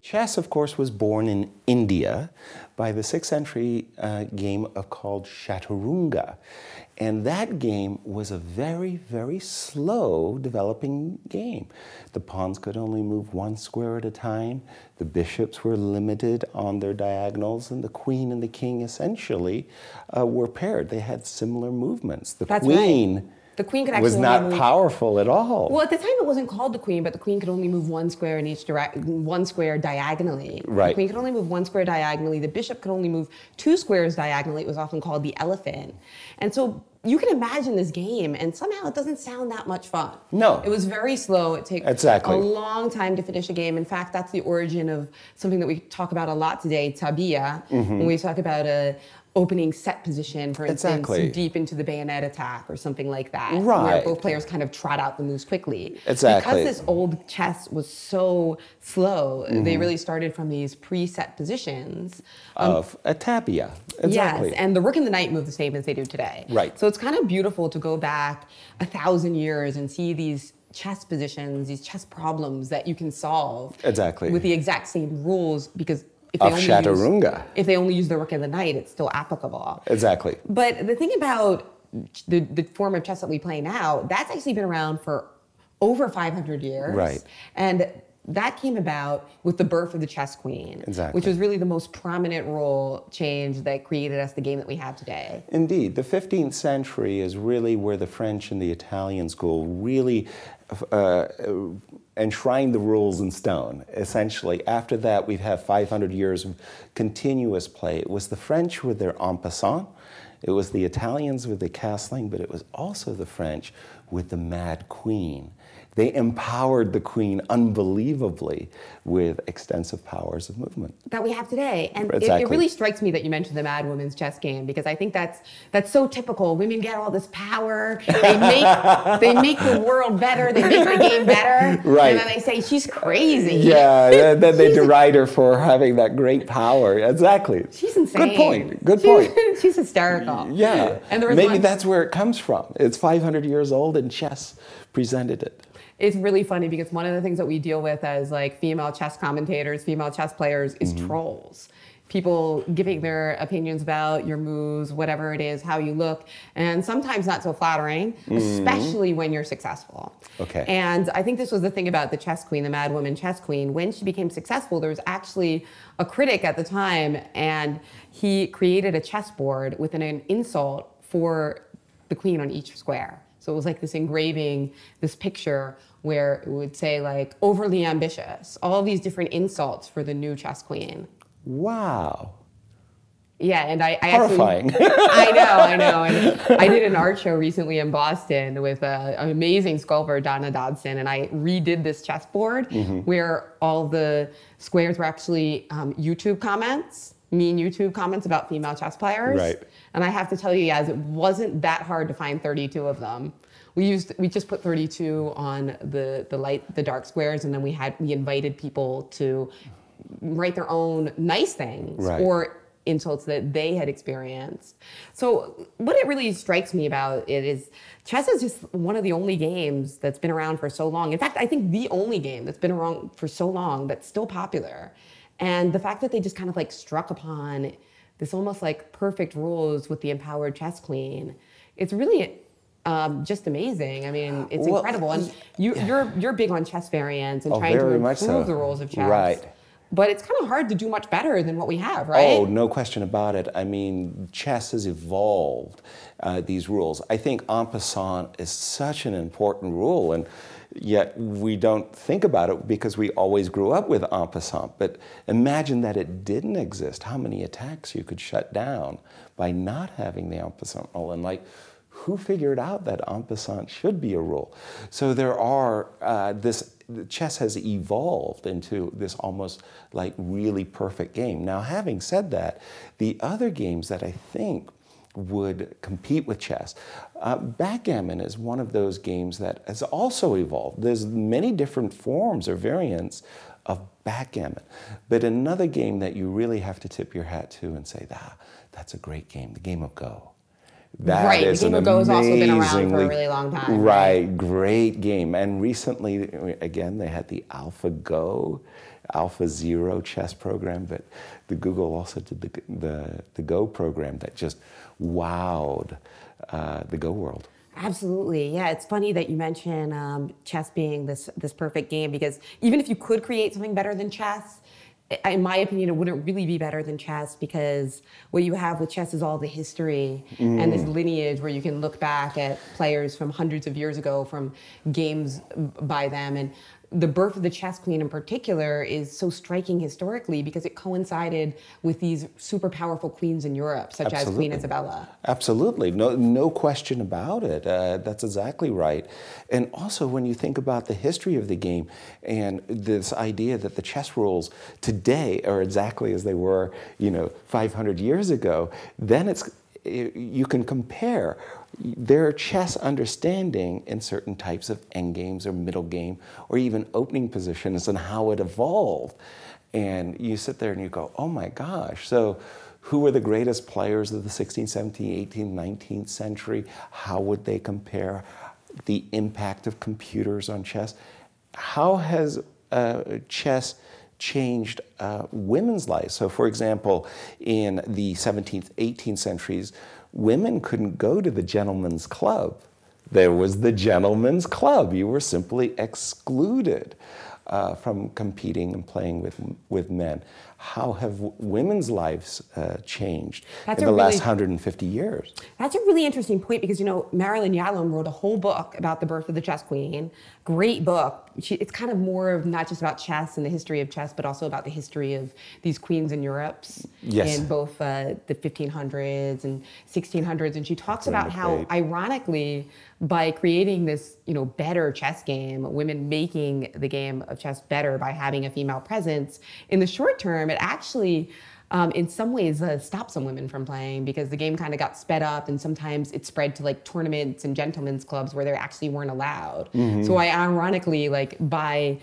Chess, of course, was born in India by the 6th century game called Chaturanga. And that game was a very, very slow developing game. The pawns could only move one square at a time. The bishops were limited on their diagonals, and the queen and the king essentially were paired. They had similar movements. That's right. The queen could actually was not powerful at all. Well, at the time it wasn't called the queen, but the queen could only move one square in each one square diagonally. Right. The queen could only move one square diagonally. The bishop could only move 2 squares diagonally. It was often called the elephant. And so you can imagine this game, and somehow it doesn't sound that much fun. No. It was very slow. It takes a long time to finish a game. In fact, that's the origin of something that we talk about a lot today, tabia, when we talk about a opening set position, for instance, deep into the bayonet attack or something like that, where both players kind of trot out the moves quickly. Because this old chess was so slow, they really started from these preset positions. Of a tabia. Yes, and the rook and the knight move the same as they do today. Right. So it's kind of beautiful to go back 1,000 years and see these chess positions, these chess problems that you can solve with the exact same rules, because if they only use the rook and the knight, it's still applicable. Exactly. But the thing about the form of chess that we play now, that's actually been around for over 500 years. Right. And that came about with the birth of the chess queen, which was really the most prominent rule change that created us the game that we have today. Indeed. The 15th century is really where the French and the Italian school really enshrined the rules in stone, essentially. After that, we've had 500 years of continuous play. It was the French with their en passant, it was the Italians with the castling, but it was also the French with the Mad Queen. They empowered the queen unbelievably with extensive powers of movement. That we have today. And it really strikes me that you mentioned the Mad Women's chess game, because I think that's so typical. Women get all this power. They make the world better. They make the game better. Right. And then they say, she's crazy. Yeah, then they deride her for having that great power. Exactly. She's insane. Good point. Good point. She's hysterical. Yeah. And maybe that's where it comes from. It's 500 years old and chess presented it. It's really funny because one of the things that we deal with as like female chess commentators, female chess players, is trolls. People giving their opinions about your moves, whatever it is, how you look, and sometimes not so flattering, especially when you're successful. Okay. And I think this was the thing about the chess queen, the Mad Woman chess queen. When she became successful, there was actually a critic at the time, and he created a chessboard with an insult for the queen on each square. So it was like this engraving, this picture where it would say like, overly ambitious, all these different insults for the new chess queen. Wow. Yeah, and I horrifying. Actually, I know. And I did an art show recently in Boston with an amazing sculptor, Donna Dodson, and I redid this chessboard where all the squares were actually YouTube comments, mean YouTube comments about female chess players. Right. And I have to tell you guys, it wasn't that hard to find 32 of them. We just put 32 on the dark squares, and then we invited people to write their own nice things or insults that they had experienced. So what it really strikes me about it is chess is just one of the only games that's been around for so long. In fact, I think the only game that's been around for so long that's still popular. And the fact that they just kind of like struck upon this almost like perfect rules with the empowered chess queen, it's really just amazing. I mean, it's incredible. And you're big on chess variants and trying to improve the rules of chess. Right. But it's kind of hard to do much better than what we have, right? Oh, no question about it. I mean, chess has evolved these rules. I think en passant is such an important rule, and yet we don't think about it because we always grew up with en passant. But imagine that it didn't exist, how many attacks you could shut down by not having the en passant rule. And like, who figured out that en passant should be a rule? So there are, chess has evolved into this almost like really perfect game. Now, having said that, the other games that I think would compete with chess, backgammon is one of those games that has also evolved. There's many different forms or variants of backgammon, but another game that you really have to tip your hat to and say, that's a great game, the game of Go. That right. is The Game an of Go has also been around for a amazingly- really long time. Right, great game. And recently, again, they had the AlphaGo, AlphaZero chess program, but the Google also did the Go program that just wowed the Go world. Absolutely, yeah. It's funny that you mention chess being this perfect game, because even if you could create something better than chess, in my opinion, it wouldn't really be better than chess, because what you have with chess is all the history and this lineage where you can look back at players from hundreds of years ago, from games by them. And the birth of the chess queen in particular is so striking historically because it coincided with these super powerful queens in Europe, such as Queen Isabella. Absolutely, no question about it. That's exactly right. And also when you think about the history of the game and this idea that the chess rules today are exactly as they were, 500 years ago, then you can compare their chess understanding in certain types of endgames or middle game or even opening positions and how it evolved. And you sit there and you go, oh my gosh, so who were the greatest players of the 16th, 17th, 18th, 19th century? How would they compare? The impact of computers on chess. How has chess changed women's lives? So for example, in the 17th, 18th centuries, women couldn't go to the gentleman's club. There was the gentleman's club. You were simply excluded from competing and playing with men. How have women's lives changed in the last 150 years? That's a really interesting point because, Marilyn Yalom wrote a whole book about the birth of the chess queen. Great book. It's kind of more of not just about chess and the history of chess, but also about the history of these queens in Europe in both the 1500s and 1600s. And she talks about how, ironically, by creating this, better chess game, women making the game of chess better by having a female presence, in the short term, it actually, in some ways, stopped some women from playing because the game kind of got sped up, and sometimes it spread to like tournaments and gentlemen's clubs where they actually weren't allowed. So ironically, by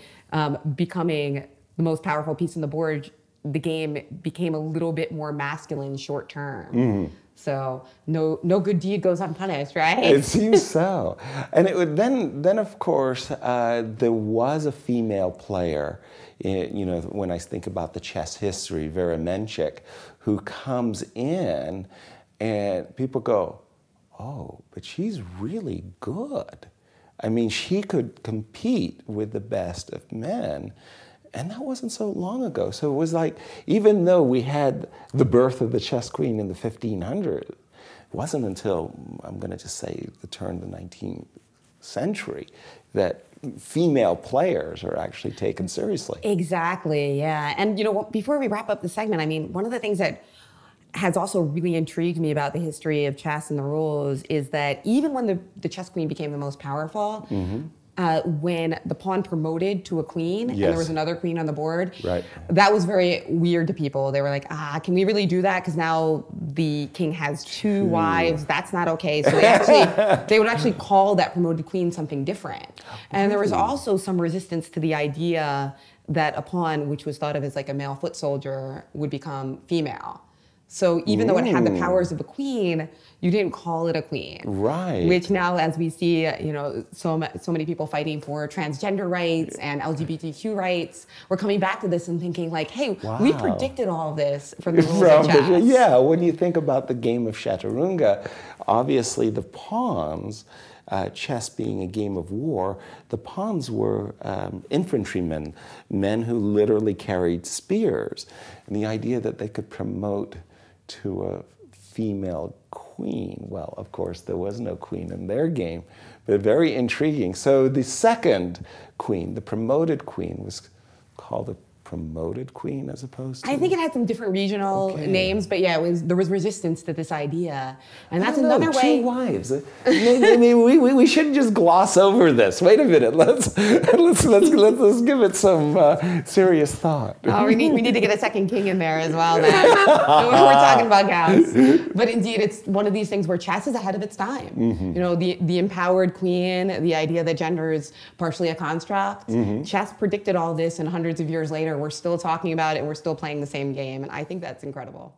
becoming the most powerful piece on the board, the game became a little bit more masculine short term. So no good deed goes unpunished, right? It seems so. And it would then of course, there was a female player, when I think about the chess history, Vera Menchik, who comes in and people go, oh, but she's really good. I mean, she could compete with the best of men. And that wasn't so long ago. So it was like, even though we had the birth of the chess queen in the 1500s, it wasn't until, I'm going to just say, the turn of the 19th century that female players are actually taken seriously. Exactly, yeah. And before we wrap up the segment, I mean, one of the things that has also really intrigued me about the history of chess and the rules is that even when the chess queen became the most powerful, when the pawn promoted to a queen and there was another queen on the board, that was very weird to people. They were like, can we really do that? Because now the king has two wives. That's not okay. So they would actually call that promoted queen something different. And there was also some resistance to the idea that a pawn, which was thought of as like a male foot soldier, would become female. So even though it had the powers of a queen, you didn't call it a queen. Right. Which now, as we see, so many people fighting for transgender rights and LGBTQ rights, we're coming back to this and thinking like, hey, we predicted all of this from the rules of chess. Yeah, when you think about the game of Chaturanga, obviously the pawns, chess being a game of war, the pawns were infantrymen, men who literally carried spears. And the idea that they could promote to a female queen. Well, of course, there was no queen in their game, but very intriguing. So the second queen, the promoted queen, was called a promoted queen as opposed to? I think it had some different regional names, but yeah, there was resistance to this idea. And that's another way. 2 wives. Maybe we shouldn't just gloss over this. Wait a minute. Let's give it some serious thought. Oh, we need to get a second king in there as well now. We're talking about cows. But indeed, it's one of these things where chess is ahead of its time. The empowered queen, the idea that gender is partially a construct. Chess predicted all this, and hundreds of years later, we're still talking about it and we're still playing the same game. And I think that's incredible.